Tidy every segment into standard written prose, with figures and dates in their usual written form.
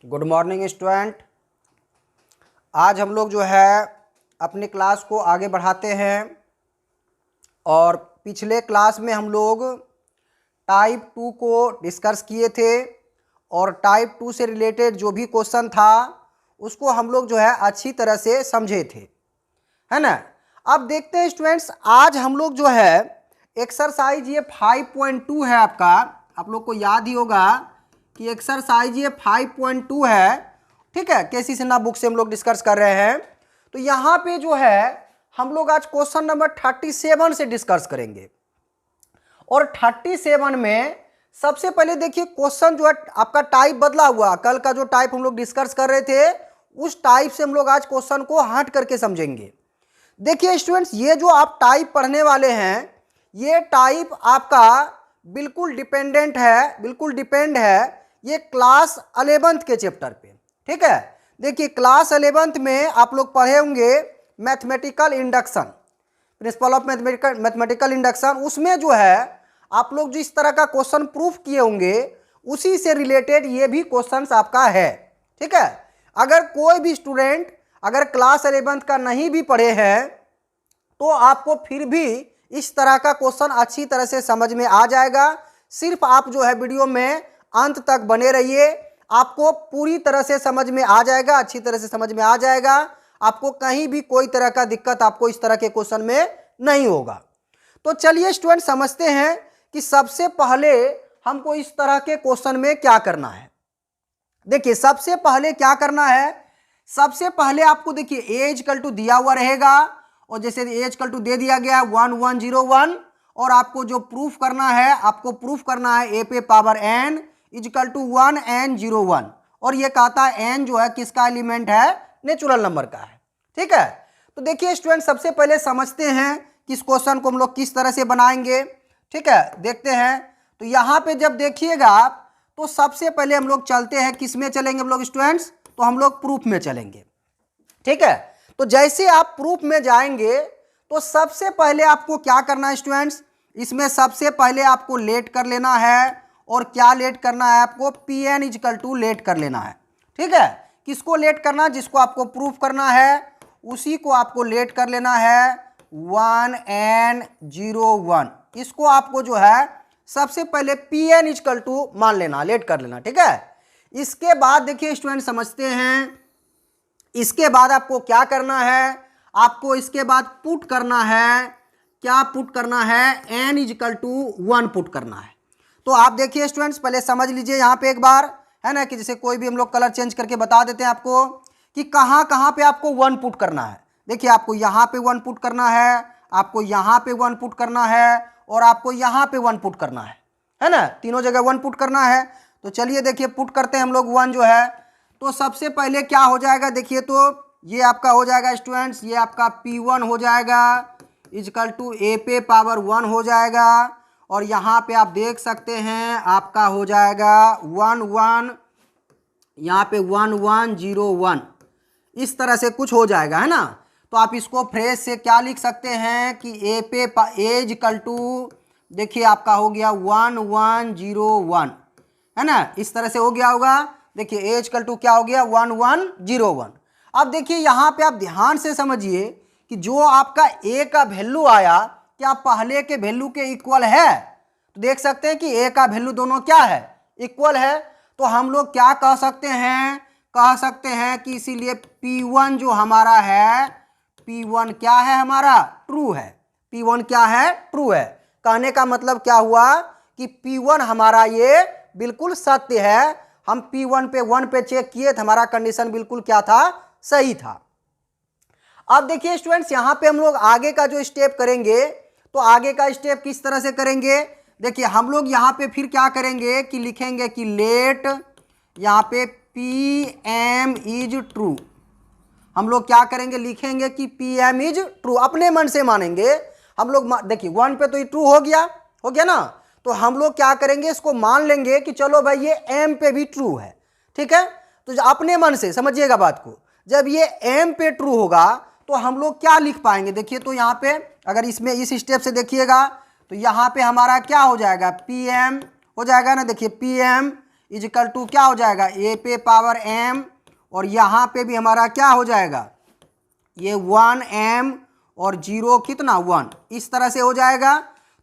Good morning student. आज हम लोग जो है अपनी क्लास को आगे बढ़ाते हैं और पिछले क्लास में हम लोग टाइप 2 को डिस्कस किए थे और टाइप 2 से रिलेटेड जो भी क्वेश्चन था उसको हम लोग जो है अच्छी तरह से समझे थे, है ना। अब देखते हैं स्टूडेंट्स, आज हम लोग जो है एक्सरसाइज ये 5.2 है आपका, आप लोग को याद ही होगा कि एक्सरसाइज ये 5.2 है, ठीक है। केसी सिन्हा बुक से हम लोग डिस्कस कर रहे हैं। तो यहाँ पे जो है हम लोग आज क्वेश्चन नंबर 37 से डिस्कस करेंगे और 37 में सबसे पहले देखिए क्वेश्चन जो है आपका टाइप बदला हुआ, कल का जो टाइप हम लोग डिस्कस कर रहे थे उस टाइप से हम लोग आज क्वेश्चन को हट करके समझेंगे। देखिए स्टूडेंट्स, ये जो आप टाइप पढ़ने वाले हैं ये टाइप आपका बिल्कुल डिपेंडेंट है, बिल्कुल डिपेंड है ये क्लास 11th के चैप्टर पे, ठीक है। देखिए क्लास 11th में आप लोग पढ़े होंगे mathematical induction, principle of mathematical induction. उसमें जो है आप लोग जिस तरह का क्वेश्चन प्रूफ किए होंगे उसी से रिलेटेड ये भी क्वेश्चन आपका है, ठीक है। अगर कोई भी स्टूडेंट अगर क्लास 11th का नहीं भी पढ़े हैं तो आपको फिर भी इस तरह का क्वेश्चन अच्छी तरह से समझ में आ जाएगा। सिर्फ आप जो है वीडियो में अंत तक बने रहिए, आपको पूरी तरह से समझ में आ जाएगा, अच्छी तरह से समझ में आ जाएगा। आपको कहीं भी कोई तरह का दिक्कत आपको इस तरह के क्वेश्चन में नहीं होगा। तो चलिए स्टूडेंट समझते हैं कि सबसे पहले हमको इस तरह के क्वेश्चन में क्या करना है। देखिए सबसे पहले क्या करना है, सबसे पहले आपको देखिए ए इक्वल टू दिया हुआ रहेगा और जैसे ए इक्वल टू दे दिया गया 1101 और आपको जो प्रूफ करना है, आपको प्रूफ करना है ए पे power n equal to 1n01 और ये कहता है n जो है किसका एलिमेंट है, नेचुरल नंबर का है, ठीक है। तो देखिए स्टूडेंट सबसे पहले समझते हैं कि इस क्वेश्चन को हम लोग किस तरह से बनाएंगे, ठीक है। देखते हैं तो यहाँ पे जब देखिएगा आप तो सबसे पहले हम लोग चलते हैं, किस में चलेंगे हम लोग स्टूडेंट्स, तो हम लोग प्रूफ में चलेंगे, ठीक है। तो जैसे आप प्रूफ में जाएंगे तो सबसे पहले आपको क्या करना है स्टूडेंट्स, इसमें सबसे पहले आपको लेट कर लेना है और क्या लेट करना है आपको, P N equal to let कर लेना है, ठीक है। किसको लेट करना है, जिसको आपको प्रूफ करना है उसी को आपको लेट कर लेना है 1n01। इसको आपको जो है सबसे पहले पी एन इक्वल टू मान लेना, लेट कर लेना, ठीक है। इसके बाद देखिए स्टूडेंट समझते हैं, इसके बाद आपको क्या करना है, आपको इसके बाद पुट करना है, क्या पुट करना है, n इक्वल टू 1 पुट करना है। तो आप देखिए स्टूडेंट्स पहले समझ लीजिए यहाँ पे एक बार, है ना, कि जैसे कोई भी हम लोग कलर चेंज करके बता देते हैं आपको कि कहाँ कहाँ पे आपको 1 पुट करना है। देखिए आपको यहाँ पे 1 पुट करना है, आपको यहाँ पे 1 पुट करना है और आपको यहाँ पे 1 पुट करना है ना, तीनों जगह 1 पुट करना है। तो चलिए देखिए पुट करते हैं हम लोग 1 जो है। तो सबसे पहले क्या हो जाएगा, देखिए तो ये आपका हो जाएगा स्टूडेंट्स, ये आपका P1 हो जाएगा इक्वल टू ए पे पावर 1 हो जाएगा और यहाँ पे आप देख सकते हैं आपका हो जाएगा 11, यहाँ पे 1101, इस तरह से कुछ हो जाएगा, है ना। तो आप इसको फ्रेश से क्या लिख सकते हैं कि ए पे ए इक्वल टू देखिए आपका हो गया 1101, है ना, इस तरह से हो गया होगा। देखिए ए इक्वल टू क्या हो गया 1101। अब देखिए यहाँ पे आप ध्यान से समझिए कि जो आपका ए का वैल्यू आया क्या पहले के वैल्यू के इक्वल है, तो देख सकते हैं कि ए का वैल्यू दोनों क्या है, इक्वल है। तो हम लोग क्या कह सकते हैं, कह सकते हैं कि इसीलिए P1 जो हमारा है, P1 क्या है हमारा, ट्रू है। P1 क्या है, ट्रू है। कहने का मतलब क्या हुआ कि P1 हमारा ये बिल्कुल सत्य है। हम P1 पे 1 पे चेक किए तो हमारा कंडीशन बिल्कुल क्या था, सही था। अब देखिए स्टूडेंट्स यहाँ पे हम लोग आगे का जो स्टेप करेंगे तो आगे का स्टेप किस तरह से करेंगे, देखिए हम लोग यहाँ पे फिर क्या करेंगे कि लिखेंगे कि लेट यहाँ पे PM इज ट्रू। हम लोग क्या करेंगे, लिखेंगे कि PM इज ट्रू, अपने मन से मानेंगे हम लोग। देखिए 1 पे तो ये ट्रू हो गया ना, तो हम लोग क्या करेंगे इसको मान लेंगे कि चलो भाई ये M पे भी ट्रू है, ठीक है। तो अपने मन से समझिएगा बात को, जब ये M पे ट्रू होगा तो हम लोग क्या लिख पाएंगे, देखिए तो यहाँ पे अगर इसमें इस स्टेप से देखिएगा तो यहाँ पे हमारा क्या हो जाएगा, PM हो जाएगा ना, देखिए PM इजिकल टू क्या हो जाएगा, ए पे पावर m, और यहाँ पे भी हमारा क्या हो जाएगा, ये 1m और 0 कितना 1, इस तरह से हो जाएगा।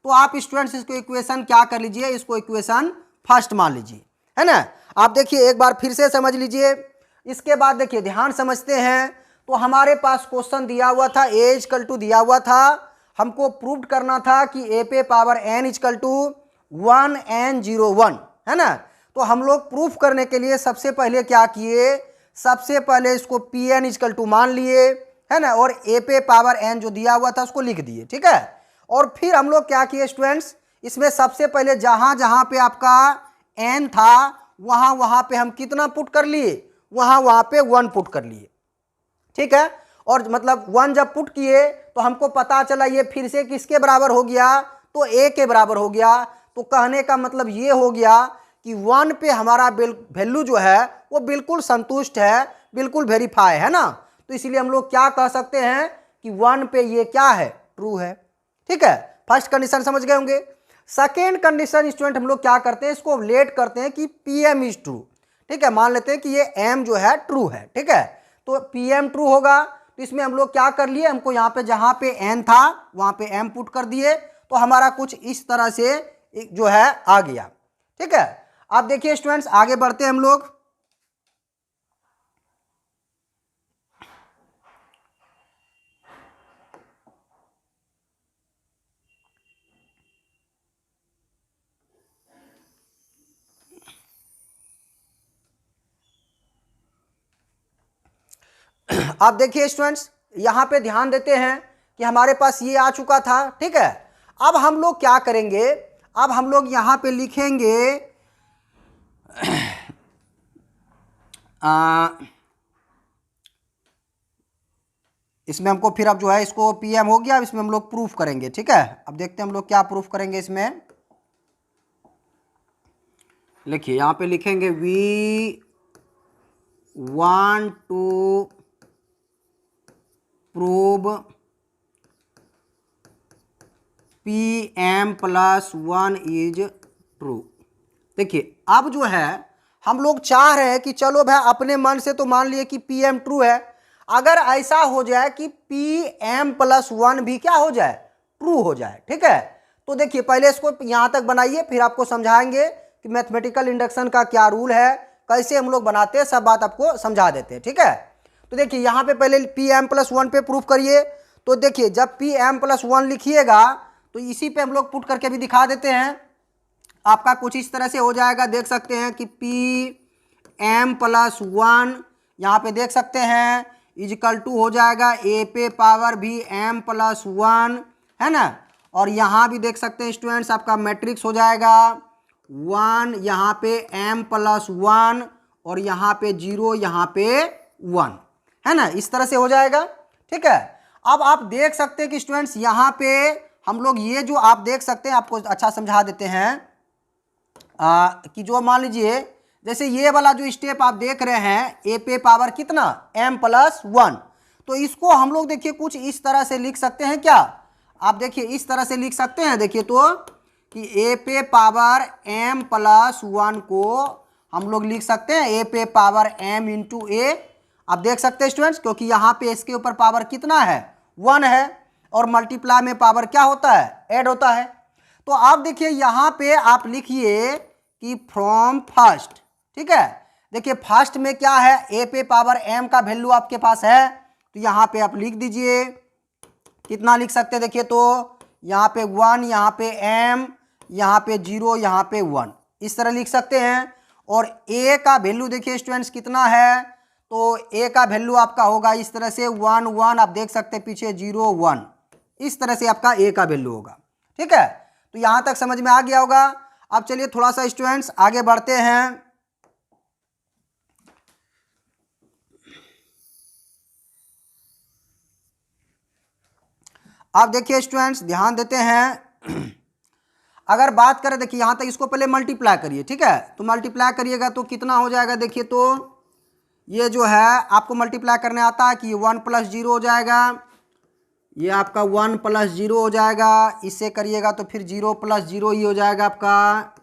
तो आप स्टूडेंट्स इसको इक्वेशन क्या कर लीजिए, इसको इक्वेशन फर्स्ट मान लीजिए, है ना। आप देखिए एक बार फिर से समझ लीजिए। इसके बाद देखिए ध्यान समझते हैं। तो हमारे पास क्वेश्चन दिया हुआ था, ए इजकल टू दिया हुआ था, हमको प्रूव करना था कि ए पे power n equal to 1n01, है ना। तो हम लोग प्रूफ करने के लिए सबसे पहले क्या किए, सबसे पहले इसको पी एन इजकल टू मान लिए, है ना, और ए पे पावर n जो दिया हुआ था उसको लिख दिए, ठीक है। और फिर हम लोग क्या किए स्टूडेंट्स, इसमें सबसे पहले जहां जहां पे आपका n था वहां वहां पे हम कितना पुट कर लिए, वहां वहां पे 1 पुट कर लिए, ठीक है। और मतलब 1 जब पुट किए तो हमको पता चला ये फिर से किसके बराबर हो गया, तो a के बराबर हो गया। तो कहने का मतलब ये हो गया कि 1 पे हमारा वैल्यू जो है वो बिल्कुल संतुष्ट है, बिल्कुल वेरीफाई है ना। तो इसलिए हम लोग क्या कह सकते हैं कि 1 पे ये क्या है, ट्रू है, ठीक है। फर्स्ट कंडीशन समझ गए होंगे। सेकेंड कंडीशन स्टूडेंट हम लोग क्या करते हैं, इसको लेट करते हैं कि पी एम इज ट्रू, ठीक है। मान लेते हैं कि ये m जो है ट्रू है, ठीक है। तो पी एम ट्रू होगा, तो इसमें हम लोग क्या कर लिए, हमको यहाँ पे जहाँ पे n था वहाँ पे m पुट कर दिए, तो हमारा कुछ इस तरह से जो है आ गया, ठीक है। आप देखिए स्टूडेंट्स आगे बढ़ते हैं हम लोग। आप देखिए स्टूडेंट्स यहाँ पे ध्यान देते हैं कि हमारे पास ये आ चुका था, ठीक है। अब हम लोग क्या करेंगे, अब हम लोग यहाँ पे लिखेंगे इसमें हमको फिर अब जो है इसको पीएम हो गया, अब इसमें हम लोग प्रूफ करेंगे, ठीक है। अब देखते हैं हम लोग क्या प्रूफ करेंगे इसमें। लिखिए यहाँ पे लिखेंगे we want to prove P M plus 1 is true. देखिए अब जो है हम लोग चाह रहे हैं कि चलो भाई अपने मन से तो मान लिए कि पी एम ट्रू है, अगर ऐसा हो जाए कि पी एम प्लस 1 भी क्या हो जाए, ट्रू हो जाए, ठीक है। तो देखिए पहले इसको यहाँ तक बनाइए, फिर आपको समझाएंगे कि मैथमेटिकल इंडक्शन का क्या रूल है, कैसे हम लोग बनाते हैं, सब बात आपको समझा देते हैं, ठीक है। तो देखिए यहाँ पे पहले पी एम प्लस 1 पे प्रूफ करिए। तो देखिए जब पी एम प्लस 1 लिखिएगा तो इसी पे हम लोग पुट करके भी दिखा देते हैं। आपका कुछ इस तरह से हो जाएगा, देख सकते हैं कि पी एम प्लस 1 यहाँ पे देख सकते हैं इजकल टू हो जाएगा ए पे पावर भी m प्लस 1, है ना। और यहाँ भी देख सकते हैं स्टूडेंट्स आपका मैट्रिक्स हो जाएगा 1 यहाँ पे m प्लस 1 और यहाँ पे 0 यहाँ पे 1, है ना, इस तरह से हो जाएगा, ठीक है। अब आप देख सकते हैं कि स्टूडेंट्स यहाँ पे हम लोग ये जो आप देख सकते हैं, आपको अच्छा समझा देते हैं कि जो मान लीजिए जैसे ये वाला जो स्टेप आप देख रहे हैं ए पे पावर कितना m प्लस 1, तो इसको हम लोग देखिए कुछ इस तरह से लिख सकते हैं क्या, आप देखिए इस तरह से लिख सकते हैं। देखिए तो कि ए पे पावर m प्लस 1 को हम लोग लिख सकते हैं ए पे पावर m इंटू ए। आप देख सकते हैं स्टूडेंट्स, क्योंकि यहाँ पे इसके ऊपर पावर कितना है 1 है, और मल्टीप्लाई में पावर क्या होता है, ऐड होता है। तो आप देखिए यहाँ पे आप लिखिए कि फ्रॉम फर्स्ट, ठीक है। देखिए फर्स्ट में क्या है, ए पे पावर m का वैल्यू आपके पास है, तो यहाँ पे आप लिख दीजिए, कितना लिख सकते हैं, देखिए तो यहाँ पे 1, यहाँ पे m, यहाँ पे 0, यहाँ पे 1, इस तरह लिख सकते हैं। और a का वैल्यू देखिए स्टूडेंट्स कितना है, तो a का वैल्यू आपका होगा इस तरह से 1 1, आप देख सकते हैं पीछे 0 1, इस तरह से आपका a का वैल्यू होगा, ठीक है। तो यहाँ तक समझ में आ गया होगा। अब चलिए थोड़ा सा स्टूडेंट्स आगे बढ़ते हैं। अब देखिए स्टूडेंट्स ध्यान देते हैं अगर बात करें, देखिए यहाँ तक इसको पहले मल्टीप्लाई करिए, ठीक है। तो मल्टीप्लाई करिएगा तो कितना हो जाएगा, देखिए तो ये जो है आपको मल्टीप्लाई करने आता है कि ये 1 प्लस 0 हो जाएगा, ये आपका 1 प्लस 0 हो जाएगा, इससे करिएगा तो फिर 0 प्लस 0 ही हो जाएगा आपका,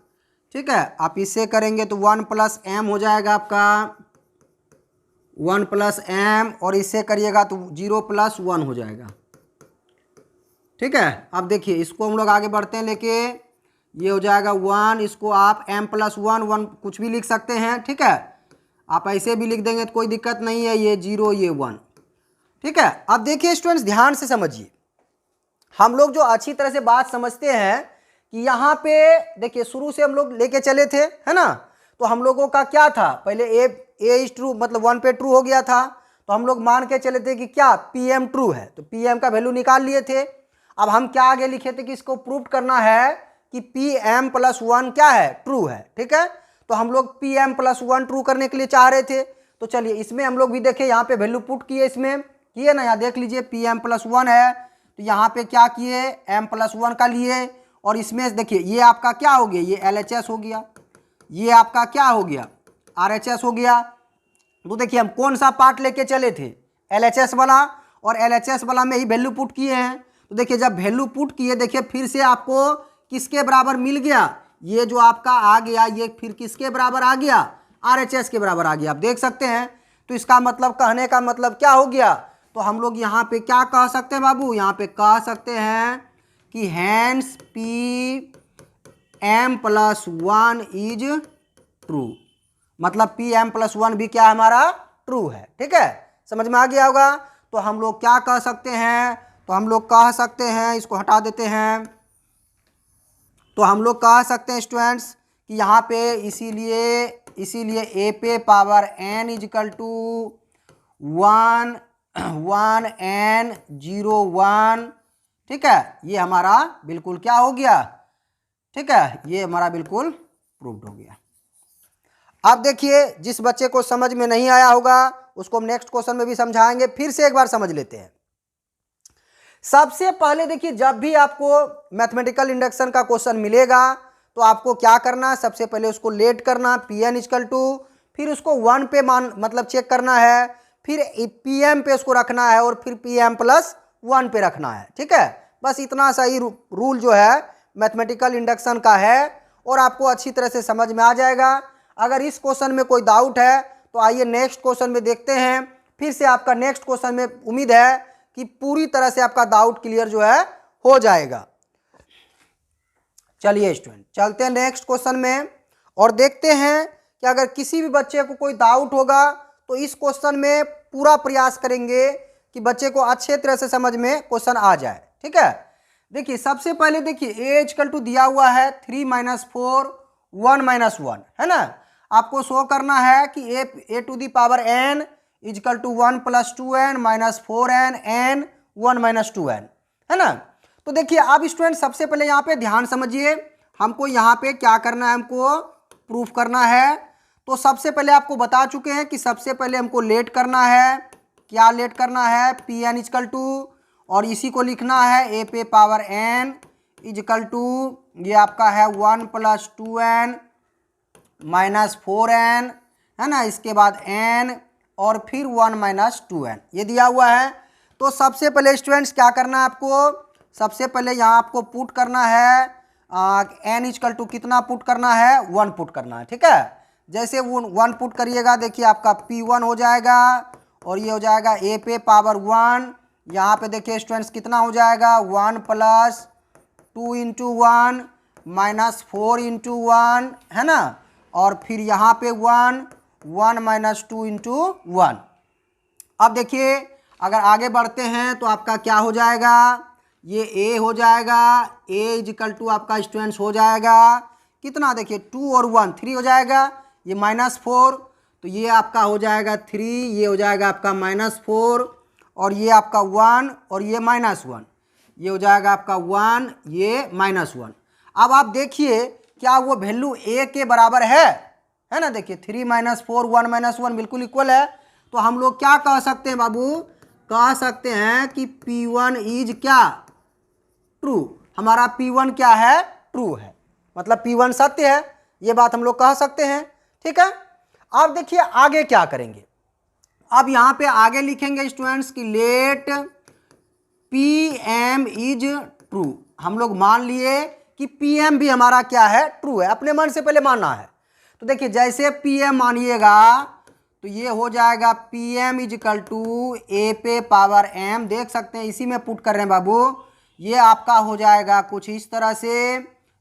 ठीक है। आप इससे करेंगे तो 1 प्लस एम हो जाएगा आपका, 1 प्लस एम, और इससे करिएगा तो 0 प्लस 1 हो जाएगा। ठीक है। अब देखिए इसको हम लोग आगे बढ़ते हैं लेके, ये हो जाएगा 1, इसको आप m प्लस 1 कुछ भी लिख सकते हैं। ठीक है, आप ऐसे भी लिख देंगे तो कोई दिक्कत नहीं है, ये 0 ये 1। ठीक है। अब देखिए स्टूडेंट्स ध्यान से समझिए, हम लोग जो अच्छी तरह से बात समझते हैं कि यहाँ पे देखिए शुरू से हम लोग लेके चले थे, है ना। तो हम लोगों का क्या था, पहले ए इज ट्रू, मतलब 1 पे ट्रू हो गया था, तो हम लोग मान के चले थे कि क्या पी एम ट्रू है, तो पी एम का वैल्यू निकाल लिए थे। अब हम क्या आगे लिखे थे कि इसको प्रूव करना है कि पी एम प्लस 1 क्या है, ट्रू है। ठीक है, तो हम लोग पी एम प्लस 1 ट्रू करने के लिए चाह रहे थे। तो चलिए इसमें हम लोग भी देखें, यहाँ पे वैल्यू पुट किए, इसमें किए ना, यहाँ देख लीजिए पी एम प्लस 1 है, तो यहाँ पे क्या किए एम प्लस 1 का लिए, और इसमें देखिए ये आपका क्या हो गया, ये एल एच एस हो गया, ये आपका क्या हो गया आर एच एस हो गया। तो देखिए हम कौन सा पार्ट लेके चले थे, एल एच एस वाला, और एल एच एस वाला में ही वैल्यू पुट किए हैं। तो देखिए जब वैल्यू पुट किए, देखिए फिर से आपको किसके बराबर मिल गया, ये जो आपका आ गया ये फिर किसके बराबर आ गया, आर एच एस के बराबर आ गया, आप देख सकते हैं। तो इसका मतलब कहने का मतलब क्या हो गया, तो हम लोग यहाँ पे क्या कह सकते हैं बाबू, यहाँ पे कह सकते हैं कि hence P M plus 1 is true, मतलब पी एम प्लस 1 भी क्या हमारा ट्रू है। ठीक है, समझ में आ गया होगा। तो हम लोग क्या कह सकते हैं, तो हम लोग कह सकते हैं, इसको हटा देते हैं, तो हम लोग कह सकते हैं स्टूडेंट्स कि यहाँ पे इसीलिए ए पे power N is equal to 1 1 N 0 1। ठीक है, ये हमारा बिल्कुल क्या हो गया, ठीक है, ये हमारा बिल्कुल प्रूव्ड हो गया। अब देखिए जिस बच्चे को समझ में नहीं आया होगा उसको हम नेक्स्ट क्वेश्चन में भी समझाएंगे, फिर से एक बार समझ लेते हैं। सबसे पहले देखिए जब भी आपको मैथमेटिकल इंडक्शन का क्वेश्चन मिलेगा तो आपको क्या करना है, सबसे पहले उसको लेट करना पी एन इजकल टू, फिर उसको 1 पे मान मतलब चेक करना है, फिर पी एम पे उसको रखना है, और फिर पी एम प्लस 1 पे रखना है। ठीक है, बस इतना सही रूल जो है मैथमेटिकल इंडक्शन का है, और आपको अच्छी तरह से समझ में आ जाएगा। अगर इस क्वेश्चन में कोई डाउट है तो आइए नेक्स्ट क्वेश्चन में देखते हैं, फिर से आपका नेक्स्ट क्वेश्चन में उम्मीद है कि पूरी तरह से आपका डाउट क्लियर जो है हो जाएगा। चलिए स्टूडेंट चलते हैं नेक्स्ट क्वेश्चन में और देखते हैं कि अगर किसी भी बच्चे को कोई डाउट होगा तो इस क्वेश्चन में पूरा प्रयास करेंगे कि बच्चे को अच्छे तरह से समझ में क्वेश्चन आ जाए। ठीक है, देखिए सबसे पहले देखिए ए इक्वल टू दिया हुआ है 3 - 4 1 - 1, है ना। आपको शो करना है कि a to the power N is equal to 1 + 2n - 4n n 1 - 2n, है ना। तो देखिए अब स्टूडेंट सबसे पहले यहाँ पे ध्यान समझिए, हमको यहाँ पे क्या करना है, हमको प्रूफ करना है। तो सबसे पहले आपको बता चुके हैं कि सबसे पहले हमको लेट करना है, क्या लेट करना है, पी एन इजकल टू, और इसी को लिखना है ए पे पावर एन इजकल टू, ये आपका है 1 + 2n - 4n, है ना, इसके बाद n और फिर 1 - 2n, ये दिया हुआ है। तो सबसे पहले स्टूडेंट्स क्या करना है आपको, सबसे पहले यहाँ आपको पुट करना है n इजकल टू कितना पुट करना है, 1 पुट करना है। ठीक है, जैसे वो 1 पुट करिएगा देखिए आपका P1 हो जाएगा, और ये हो जाएगा a पे पावर 1, यहाँ पे देखिए स्टूडेंट्स कितना हो जाएगा 1 + 2 × 1 - 4 × 1, है ना, और फिर यहाँ पे 1 1 - 2 × 1। अब देखिए अगर आगे बढ़ते हैं तो आपका क्या हो जाएगा, ये a हो जाएगा, a इजकल टू आपका स्टूडेंट्स हो जाएगा कितना, देखिए 2 और 1 3 हो जाएगा, ये -4, तो ये आपका हो जाएगा 3, ये हो जाएगा आपका -4, और ये आपका 1 और ये -1, ये हो जाएगा आपका 1 ये -1। अब आप देखिए क्या वो वैल्यू a के बराबर है ना, देखिए 3 - 4 1 - 1 बिल्कुल इक्वल है। तो हम लोग क्या कह सकते हैं बाबू, कह सकते हैं कि P1 इज क्या, ट्रू, हमारा P1 क्या है, ट्रू है, मतलब P1 सत्य है, ये बात हम लोग कह सकते हैं। ठीक है, अब देखिए आगे क्या करेंगे, अब यहाँ पे आगे लिखेंगे स्टूडेंट्स कि लेट PM इज ट्रू। हम लोग मान लिए कि पी एम भी हमारा क्या है, ट्रू है। अपने मन से पहले मानना है। तो देखिए जैसे पी एम मानिएगा तो ये हो जाएगा P M is equal to A पे पावर एम, देख सकते हैं इसी में पुट कर रहे हैं बाबू। ये आपका हो जाएगा कुछ इस तरह से,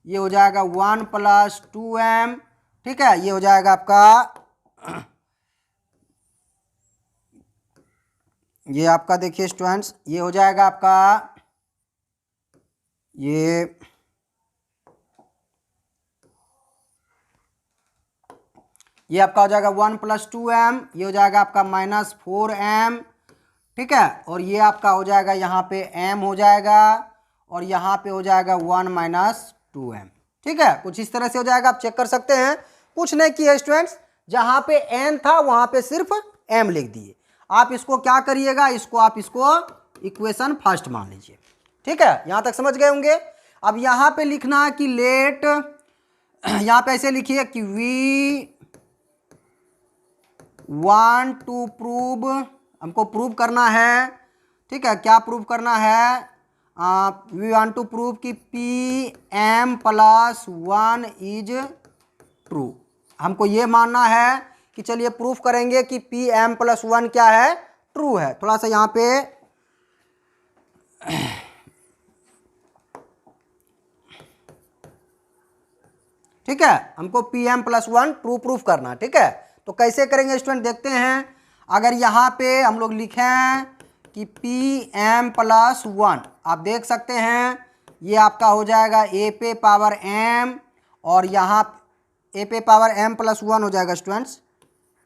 ये हो जाएगा 1 + 2m, ठीक है। ये हो जाएगा आपका, ये आपका देखिए स्टूडेंट्स, ये हो जाएगा आपका, ये आपका हो जाएगा 1 + 2m, ये हो जाएगा आपका -4m, ठीक है। और ये आपका हो जाएगा यहाँ पे m हो जाएगा, और यहाँ पे हो जाएगा 1 - 2m, ठीक है। कुछ इस तरह से हो जाएगा, आप चेक कर सकते हैं। कुछ नहीं किया स्टूडेंट्स, जहाँ पे n था वहाँ पे सिर्फ m लिख दिए। आप इसको क्या करिएगा, इसको इक्वेशन फर्स्ट मान लीजिए, ठीक है। यहाँ तक समझ गए होंगे। अब यहाँ पे लिखना है कि लेट, यहाँ पे ऐसे लिखिए कि वी वांट टू प्रूव, हमको प्रूव करना है, ठीक है। क्या प्रूव करना है, वी वांट टू प्रूव कि पी एम + 1 इज ट्रू। हमको ये मानना है कि चलिए प्रूफ करेंगे कि पी एम + 1 क्या है, ट्रू है। थोड़ा सा यहाँ पे ठीक है, हमको पी एम + 1 ट्रू प्रूफ करना, ठीक है। तो कैसे करेंगे स्टूडेंट, देखते हैं। अगर यहाँ पे हम लोग लिखें कि पी एम + 1, आप देख सकते हैं ये आपका हो जाएगा ए पे पावर एम, और यहाँ ए पे पावर m + 1 हो जाएगा स्टूडेंट्स।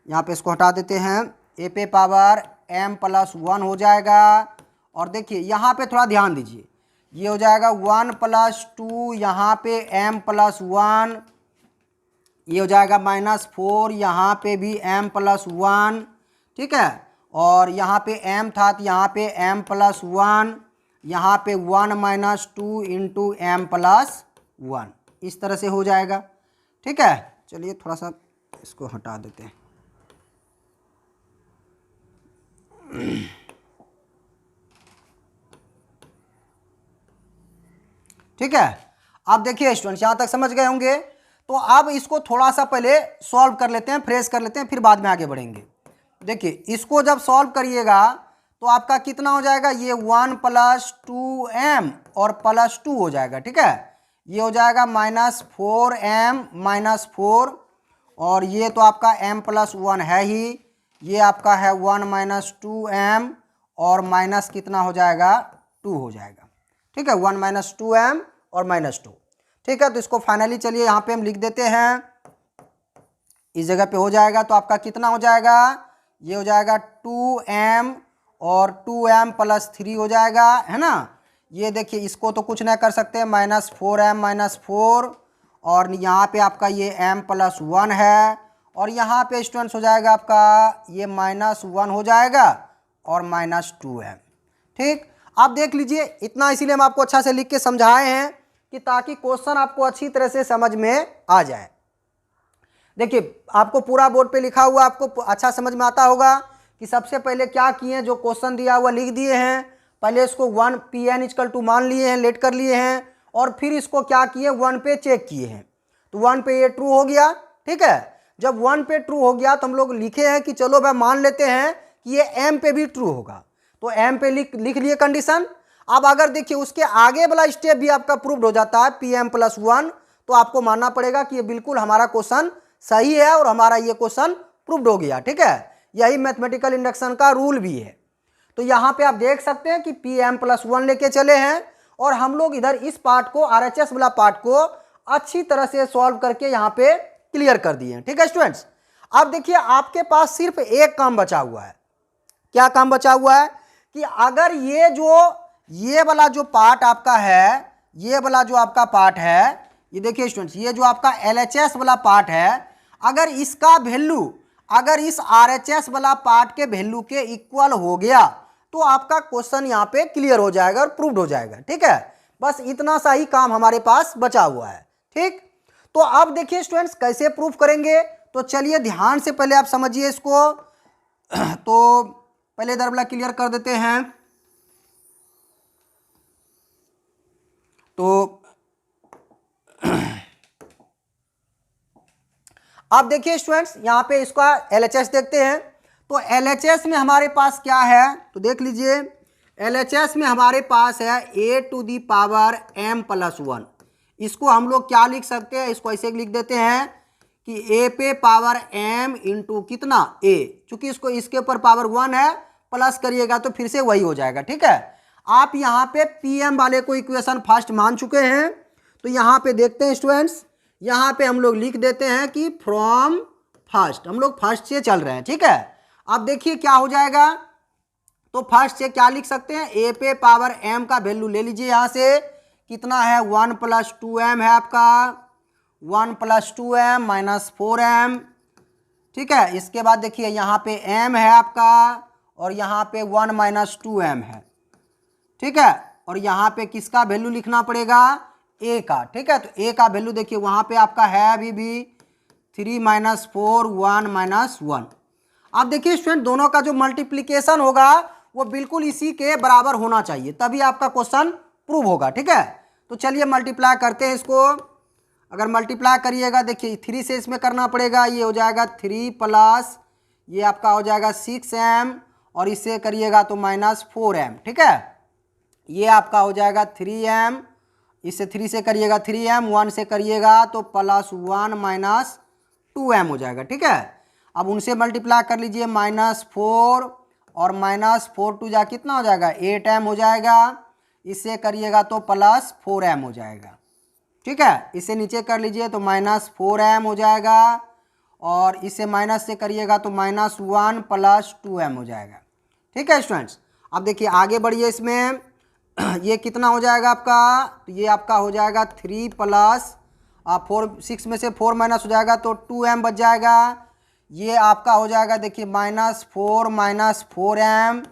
यहाँ पे इसको हटा देते हैं, ए पे पावर m + 1 हो जाएगा। और देखिए यहाँ पे थोड़ा ध्यान दीजिए, ये हो जाएगा 1 + 2, यहाँ पे m + 1, ये हो जाएगा -4, यहाँ पे भी m + 1, ठीक है। और यहाँ पे m था तो यहाँ पे m + 1, यहाँ पे 1 - 2 × m + 1, इस तरह से हो जाएगा, ठीक है। चलिए थोड़ा सा इसको हटा देते हैं। ठीक है, अब देखिए स्टूडेंट्स यहाँ तक समझ गए होंगे। तो अब इसको थोड़ा सा पहले सॉल्व कर लेते हैं, फ्रेश कर लेते हैं, फिर बाद में आगे बढ़ेंगे। देखिए इसको जब सॉल्व करिएगा तो आपका कितना हो जाएगा, ये 1 + 2m और +2 हो जाएगा, ठीक है। ये हो जाएगा -4m -4, और ये तो आपका m + 1 है ही, ये आपका है 1 - 2m, और माइनस कितना हो जाएगा, 2 हो जाएगा, ठीक है। 1 - 2m और -2, ठीक है। तो इसको फाइनली चलिए यहाँ पे हम लिख देते हैं, इस जगह पे हो जाएगा। तो आपका कितना हो जाएगा, ये हो जाएगा 2m और 2m + 3 हो जाएगा, है ना। ये देखिए इसको तो कुछ नहीं कर सकते, -4m -4, और यहाँ पे आपका ये m + 1 है, और यहाँ पे स्टूडेंट्स हो जाएगा आपका ये -1 हो जाएगा और -2m, ठीक। आप देख लीजिए, इतना इसीलिए हम आपको अच्छा से लिख के समझाए हैं कि ताकि क्वेश्चन आपको अच्छी तरह से समझ में आ जाए। देखिए आपको पूरा बोर्ड पे लिखा हुआ आपको अच्छा समझ में आता होगा कि सबसे पहले क्या किए हैं, जो क्वेश्चन दिया हुआ लिख दिए हैं। पहले इसको 1 PN = मान लिए हैं, लेट कर लिए हैं, और फिर इसको क्या किए, 1 पे चेक किए हैं। तो 1 पे ये ट्रू हो गया, ठीक है। जब 1 पे ट्रू हो गया तो हम लोग लिखे हैं कि चलो भाई मान लेते हैं कि ये m पे भी ट्रू होगा। तो m पे लिख लिए कंडीशन। अब अगर देखिए उसके आगे वाला स्टेप भी आपका प्रूव्ड हो जाता है Pm + 1, तो आपको मानना पड़ेगा कि ये बिल्कुल हमारा क्वेश्चन सही है और हमारा ये क्वेश्चन प्रूव्ड हो गया, ठीक है। यही मैथमेटिकल इंडक्शन का रूल भी है। तो यहाँ पे आप देख सकते हैं कि Pm + 1 लेके चले हैं, और हम लोग इधर इस पार्ट को, RHS वाला पार्ट को अच्छी तरह से सॉल्व करके यहाँ पे क्लियर कर दिए हैं, ठीक है स्टूडेंट्स। अब देखिए आपके पास सिर्फ एक काम बचा हुआ है। क्या काम बचा हुआ है कि अगर ये वाला जो पार्ट आपका है, ये वाला जो आपका पार्ट है, ये देखिए स्टूडेंट्स, ये जो आपका LHS वाला पार्ट है, अगर इसका वैल्यू अगर इस RHS वाला पार्ट के वैल्यू के इक्वल हो गया तो आपका क्वेश्चन यहाँ पे क्लियर हो जाएगा और प्रूव्ड हो जाएगा, ठीक है। बस इतना सा ही काम हमारे पास बचा हुआ है, ठीक। तो अब देखिए स्टूडेंट्स कैसे प्रूफ करेंगे, तो चलिए ध्यान से पहले आप समझिए इसको। तो पहले इधर वाला क्लियर कर देते हैं। तो अब देखिए स्टूडेंट्स, यहाँ पे इसका LHS देखते हैं। तो LHS में हमारे पास क्या है, तो देख लीजिए LHS में हमारे पास है a⁻m+1। इसको हम लोग क्या लिख सकते हैं, इसको ऐसे लिख देते हैं कि a पे पावर m इंटू कितना a, चूंकि इसको इसके ऊपर पावर 1 है, प्लस करिएगा तो फिर से वही हो जाएगा। ठीक है, आप यहाँ पे pm वाले को इक्वेशन फर्स्ट मान चुके हैं। तो यहाँ पे देखते हैं स्टूडेंट्स, यहाँ पे हम लोग लिख देते हैं कि फ्रॉम फर्स्ट, हम लोग फर्स्ट से चल रहे हैं। ठीक है, अब देखिए क्या हो जाएगा, तो फर्स्ट से क्या लिख सकते हैं, a पे पावर m का वैल्यू ले लीजिए, यहाँ से कितना है 1 + 2m है आपका, 1 + 2m - 4m। ठीक है, इसके बाद देखिए यहाँ पे m है आपका और यहाँ पे 1 - 2m है। ठीक है, और यहाँ पे किसका वैल्यू लिखना पड़ेगा, a का। ठीक है, तो a का वैल्यू देखिए वहाँ पे आपका है अभी भी 3 - 4 1 - 1। अब देखिए स्टूडेंट, दोनों का जो मल्टीप्लिकेशन होगा वो बिल्कुल इसी के बराबर होना चाहिए, तभी आपका क्वेश्चन प्रूव होगा। ठीक है, तो चलिए मल्टीप्लाई करते हैं इसको। अगर मल्टीप्लाई करिएगा, देखिए 3 से इसमें करना पड़ेगा, ये हो जाएगा 3 प्लस ये आपका हो जाएगा 6m और इससे करिएगा तो -4m। ठीक है, ये आपका हो जाएगा 3m, इससे 3 से करिएगा 3m, 1 से करिएगा तो +1 - 2m हो जाएगा। ठीक है, अब उनसे मल्टीप्लाई कर लीजिए, -4 और -4 टू जा कितना हो जाएगा 8m हो जाएगा, इससे करिएगा तो +4m हो जाएगा। ठीक है, इससे नीचे कर लीजिए तो -4m हो जाएगा और इससे माइनस से करिएगा तो -1 + 2m हो जाएगा। ठीक है स्टूडेंट्स, अब देखिए आगे बढ़िए, इसमें ये कितना हो जाएगा आपका, तो ये आपका हो जाएगा 3 + 4, 6 में से 4 माइनस हो जाएगा तो 2m बच जाएगा। ये आपका हो जाएगा देखिए -4 - 4m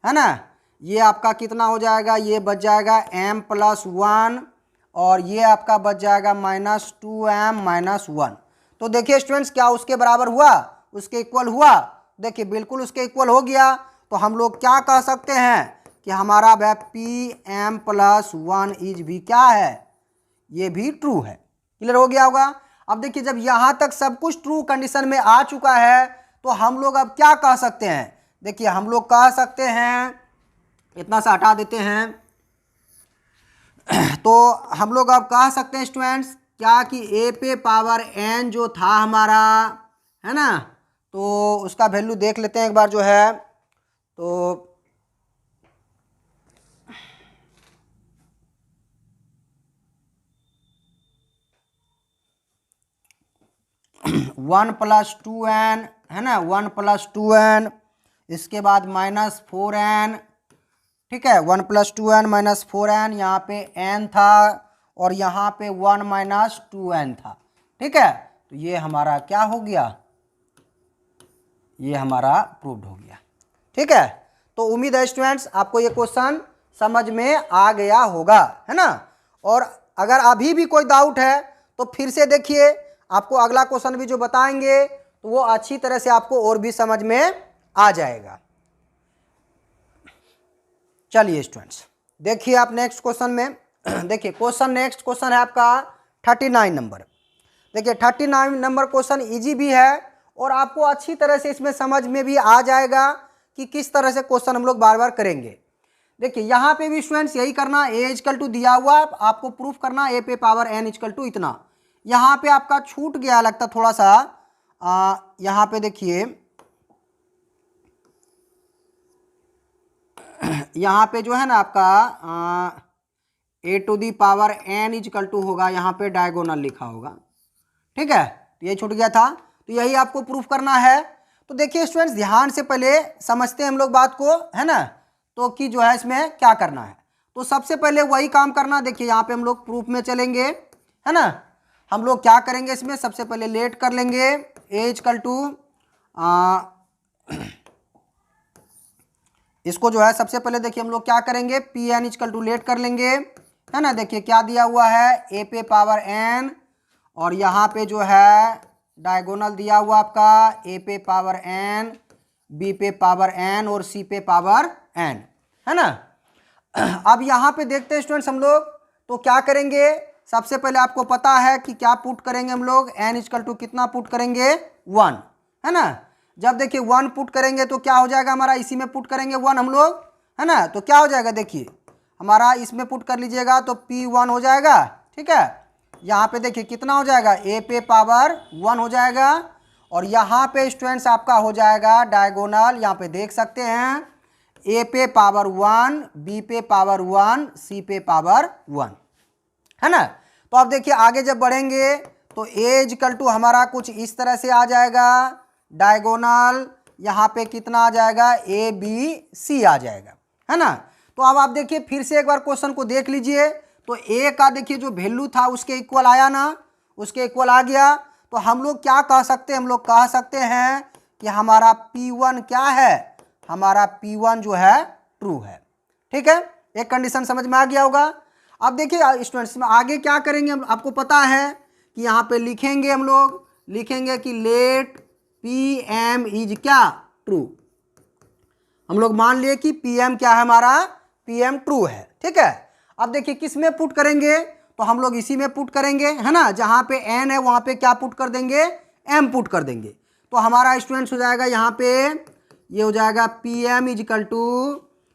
है ना, ये आपका कितना हो जाएगा, ये बच जाएगा m + 1 और ये आपका बच जाएगा -2m - 1। तो देखिए स्टूडेंट्स, क्या उसके बराबर हुआ, उसके इक्वल हुआ, देखिए बिल्कुल उसके इक्वल हो गया। तो हम लोग क्या कह सकते हैं कि हमारा वह pm + 1 इज भी क्या है, ये भी ट्रू है। क्लियर हो गया होगा। अब देखिए जब यहाँ तक सब कुछ ट्रू कंडीशन में आ चुका है तो हम लोग अब क्या कह सकते हैं, देखिए हम लोग कह सकते हैं, इतना सा हटा देते हैं, तो हम लोग अब कह सकते हैं स्टूडेंट्स क्या कि a पे पावर n जो था हमारा, है ना, तो उसका वैल्यू देख लेते हैं एक बार जो है, तो 1 + 2n है ना, 1 + 2n, इसके बाद -4n। ठीक है, 1 + 2n - 4n, यहाँ पे n था और यहाँ पे 1 - 2n था। ठीक है, तो ये हमारा क्या हो गया, ये हमारा प्रूव्ड हो गया। ठीक है, तो उम्मीद है स्टूडेंट्स आपको ये क्वेश्चन समझ में आ गया होगा, है ना। और अगर अभी भी कोई डाउट है तो फिर से देखिए, आपको अगला क्वेश्चन भी जो बताएंगे तो वो अच्छी तरह से आपको और भी समझ में आ जाएगा। चलिए स्टूडेंट्स, देखिए आप नेक्स्ट क्वेश्चन में देखिए नेक्स्ट क्वेश्चन है आपका 39 नंबर। देखिए 39 नंबर क्वेश्चन इजी भी है और आपको अच्छी तरह से इसमें समझ में भी आ जाएगा कि किस तरह से क्वेश्चन हम लोग बार बार करेंगे। देखिए यहाँ पे भी स्टूडेंट्स यही करना, a = दिया हुआ, आपको प्रूफ करना a पे पावर n = इतना। यहाँ पे आपका छूट गया लगता थोड़ा सा, यहाँ पे देखिए यहाँ पे जो है ना आपका a⁻n = होगा, यहाँ पे डायगोनल लिखा होगा। ठीक है, तो ये छूट गया था, तो यही आपको प्रूफ करना है। तो देखिए स्टूडेंट्स ध्यान से पहले समझते हैं हम लोग बात को, है ना, तो कि जो है इसमें क्या करना है। तो सबसे पहले वही काम करना, देखिए यहाँ पे हम लोग प्रूफ में चलेंगे, है ना। हम लोग क्या करेंगे इसमें, सबसे पहले लेट कर लेंगे a = इसको जो है सबसे पहले देखिए हम लोग क्या करेंगे, pn = लेट कर लेंगे, है ना। देखिए क्या दिया हुआ है, a पे पावर n और यहाँ पे जो है डायगोनल दिया हुआ आपका a पे पावर n, b पे पावर n और c पे पावर n, है ना। अब यहाँ पे देखते हैं स्टूडेंट्स हम लोग, तो क्या करेंगे, सबसे पहले आपको पता है कि क्या पुट करेंगे हम लोग, n इक्वल टू कितना पुट करेंगे 1, है ना। जब देखिए 1 पुट करेंगे तो क्या हो जाएगा हमारा, इसी में पुट करेंगे 1 हम लोग, है ना। तो क्या हो जाएगा देखिए हमारा, इसमें पुट कर लीजिएगा तो P1 हो जाएगा, ठीक है। यहाँ पे देखिए कितना हो जाएगा, a पे पावर 1 हो जाएगा, और यहाँ पे स्टूडेंट्स आपका हो जाएगा डायगोनल, यहाँ पे देख सकते हैं a पे पावर 1, b पे पावर 1, c पे पावर 1, है ना। तो अब देखिए आगे जब बढ़ेंगे तो a इक्वल टू हमारा कुछ इस तरह से आ जाएगा, डायगोनल यहाँ पे कितना आ जाएगा, a b c आ जाएगा, है ना। तो अब आप देखिए फिर से एक बार क्वेश्चन को देख लीजिए, तो a का देखिए जो वैल्यू था उसके इक्वल आया ना, उसके इक्वल आ गया। तो हम लोग क्या कह सकते हैं, हम लोग कह सकते हैं कि हमारा P1 क्या है, हमारा P1 जो है ट्रू है, ठीक है। एक कंडीशन समझ में आ गया होगा। अब देखिए स्टूडेंट्स में आगे क्या करेंगे, आपको पता है कि यहाँ पे लिखेंगे हम लोग, लिखेंगे कि लेट PM इज क्या ट्रू। हम लोग मान लिए कि PM क्या है हमारा, PM ट्रू है, ठीक है। अब देखिए किस में पुट करेंगे, तो हम लोग इसी में पुट करेंगे, है ना। जहाँ पे n है वहाँ पे क्या पुट कर देंगे, m पुट कर देंगे। तो हमारा स्टूडेंट्स हो जाएगा यहाँ पे, ये हो जाएगा PM इजिकल टू,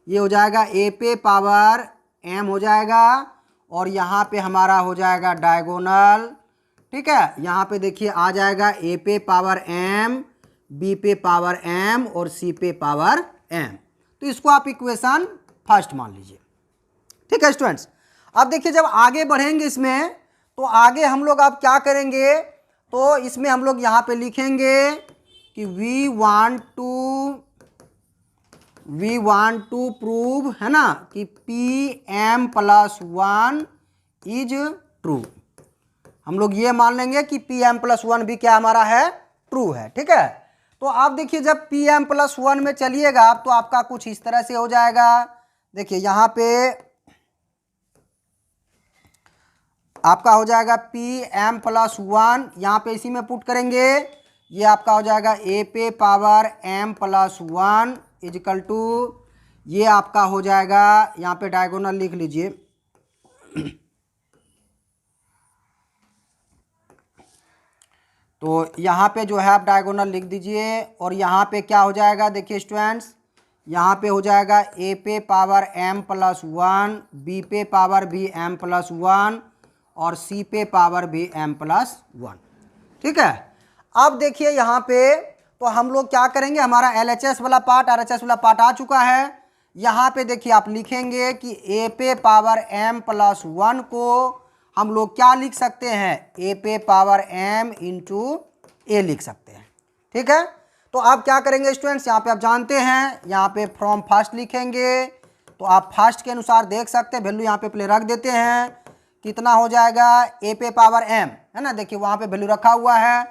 ये हो जाएगा a पे पावर m हो जाएगा, और यहाँ पे हमारा हो जाएगा डायगोनल, ठीक है। यहाँ पे देखिए आ जाएगा a पे पावर m, b पे पावर m और c पे पावर m। तो इसको आप इक्वेशन फर्स्ट मान लीजिए, ठीक है स्टूडेंट्स। अब देखिए जब आगे बढ़ेंगे इसमें, तो आगे हम लोग अब क्या करेंगे, तो इसमें हम लोग यहाँ पे लिखेंगे कि वी वांट टू प्रूव, है ना, कि PM प्लस 1 इज ट्रू। हम लोग ये मान लेंगे कि PM प्लस 1 भी क्या हमारा है, ट्रू है, ठीक है। तो आप देखिए जब PM प्लस 1 में चलिएगा तो आपका कुछ इस तरह से हो जाएगा। देखिए यहाँ पे आपका हो जाएगा PM प्लस 1, यहाँ पे इसी में पुट करेंगे, ये आपका हो जाएगा a पे power m plus 1 equal to, ये आपका हो जाएगा, यहाँ पे डायगोनल लिख लीजिए, तो यहाँ पे जो है आप डायगोनल लिख दीजिए, और यहाँ पे क्या हो जाएगा देखिए स्टूडेंट्स, यहाँ पे हो जाएगा a पे पावर m प्लस 1, b पे पावर भी m प्लस 1 और c पे पावर भी m प्लस 1, ठीक है। अब देखिए यहाँ पे तो हम लोग क्या करेंगे, हमारा LHS वाला पार्ट, RHS वाला पार्ट आ चुका है। यहाँ पे देखिए आप लिखेंगे कि a पे पावर m प्लस 1 को हम लोग क्या लिख सकते हैं, a पे पावर m इंटू a लिख सकते हैं, ठीक है। तो आप क्या करेंगे स्टूडेंट्स, यहाँ पे आप जानते हैं, यहाँ पे फ्रॉम फर्स्ट लिखेंगे, तो आप फर्स्ट के अनुसार देख सकते हैं, वैल्यू यहाँ पे पहले रख देते हैं, कितना हो जाएगा a पे पावर m, है ना। देखिए वहाँ पे वैल्यू रखा हुआ है,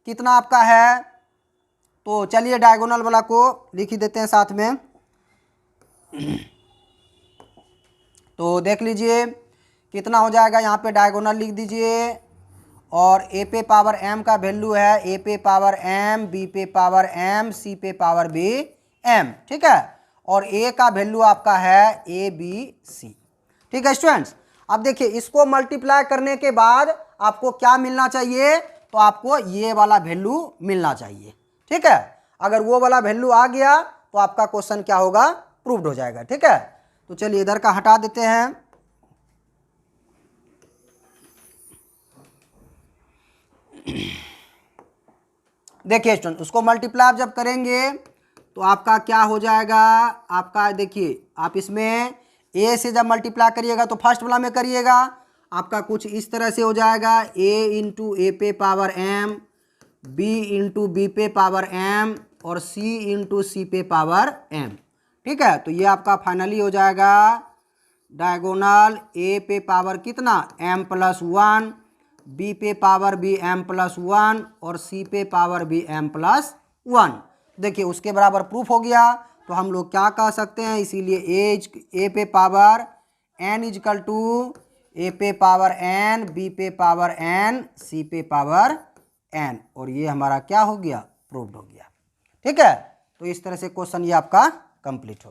कितना आपका है, तो चलिए डायगोनल वाला को लिख ही देते हैं साथ में। तो देख लीजिए कितना हो जाएगा, यहाँ पे डायगोनल लिख दीजिए, और a पे पावर m का वैल्यू है a पे पावर m, b पे पावर m, c पे पावर भी m, ठीक है। और a का वैल्यू आपका है a b c, ठीक है स्टूडेंट्स। अब देखिए इसको मल्टीप्लाई करने के बाद आपको क्या मिलना चाहिए, तो आपको ये वाला वैल्यू मिलना चाहिए, ठीक है। अगर वो वाला वैल्यू आ गया तो आपका क्वेश्चन क्या होगा, प्रूव्ड हो जाएगा, ठीक है। तो चलिए इधर का हटा देते हैं। देखिए स्टूडेंट उसको मल्टीप्लाई जब करेंगे तो आपका क्या हो जाएगा, आपका देखिए आप इसमें a से जब मल्टीप्लाई करिएगा तो फर्स्ट वाला में करिएगा, आपका कुछ इस तरह से हो जाएगा, a इंटू a पे power m, b into b पे पावर m और c इंटू c पे पावर m, ठीक है। तो ये आपका फाइनली हो जाएगा डायगोनल a पे पावर कितना m प्लस 1, b पे पावर भी m प्लस 1 और c पे पावर भी m प्लस 1। देखिए उसके बराबर प्रूफ हो गया। तो हम लोग क्या कह सकते हैं, इसीलिए a पे power n equal to a पे पावर n, b पे पावर n, c पे पावर n, और ये हमारा क्या हो गया, प्रूव्ड हो गया, ठीक है। तो इस तरह से क्वेश्चन ये आपका कंप्लीट हो गया।